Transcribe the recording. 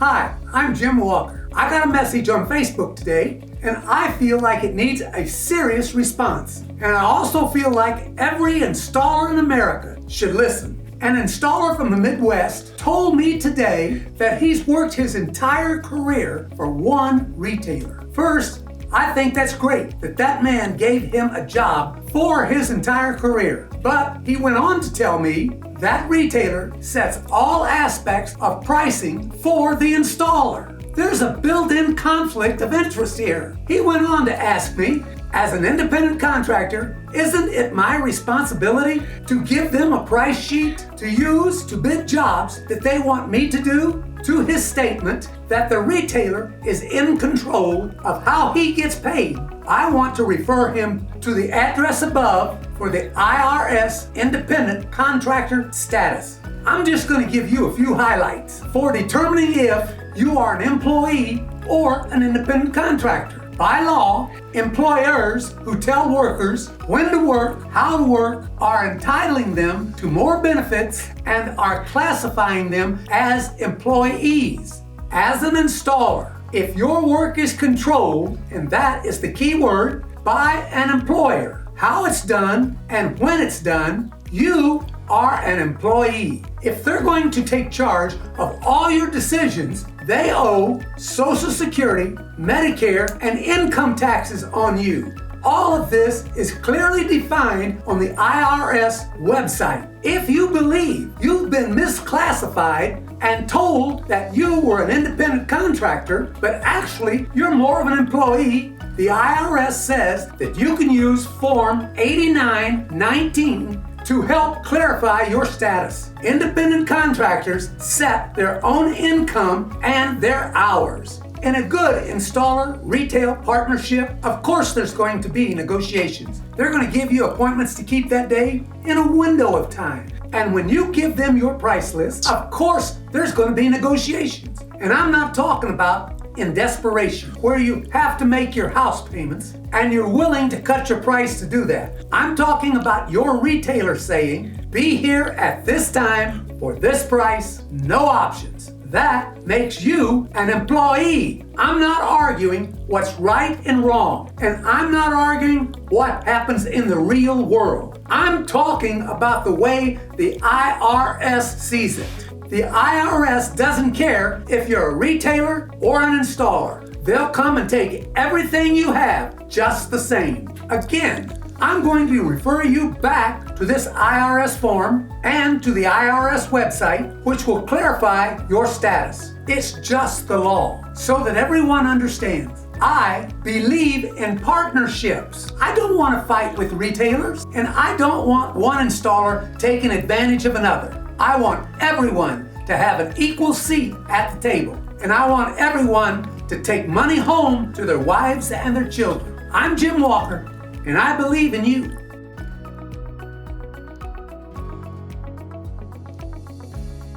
Hi, I'm Jim Walker. I got a message on Facebook today, and I feel like it needs a serious response. And I also feel like every installer in America should listen. An installer from the Midwest told me today that he's worked his entire career for one retailer. First, I think that's great that man gave him a job for his entire career. But he went on to tell me that retailer sets all aspects of pricing for the installer. There's a built-in conflict of interest here. He went on to ask me, as an independent contractor, isn't it my responsibility to give them a price sheet to use to bid jobs that they want me to do? To his statement that the retailer is in control of how he gets paid, I want to refer him to the address above for the IRS independent contractor status. I'm just going to give you a few highlights for determining if you are an employee or an independent contractor. By law, employers who tell workers when to work, how to work, are entitling them to more benefits and are classifying them as employees. As an installer, if your work is controlled, and that is the key word, by an employer, how it's done and when it's done, you are an employee. If they're going to take charge of all your decisions, they owe Social Security, Medicare, and income taxes on you. All of this is clearly defined on the IRS website. If you believe you've been misclassified and told that you were an independent contractor, but actually you're more of an employee, the IRS says that you can use Form 8919 to help clarify your status. Independent contractors set their own income and their hours. In a good installer retail partnership, of course there's going to be negotiations. They're going to give you appointments to keep that day in a window of time. And when you give them your price list, of course there's going to be negotiations. And I'm not talking about in desperation, where you have to make your house payments and you're willing to cut your price to do that. I'm talking about your retailer saying, be here at this time for this price, no options. That makes you an employee. I'm not arguing what's right and wrong, and I'm not arguing what happens in the real world. I'm talking about the way the IRS sees it. The IRS doesn't care if you're a retailer or an installer. They'll come and take everything you have just the same. Again, I'm going to refer you back to this IRS form and to the IRS website, which will clarify your status. It's just the law, so that everyone understands. I believe in partnerships. I don't want to fight with retailers, and I don't want one installer taking advantage of another. I want everyone to have an equal seat at the table, and I want everyone to take money home to their wives and their children. I'm Jim Walker, and I believe in you.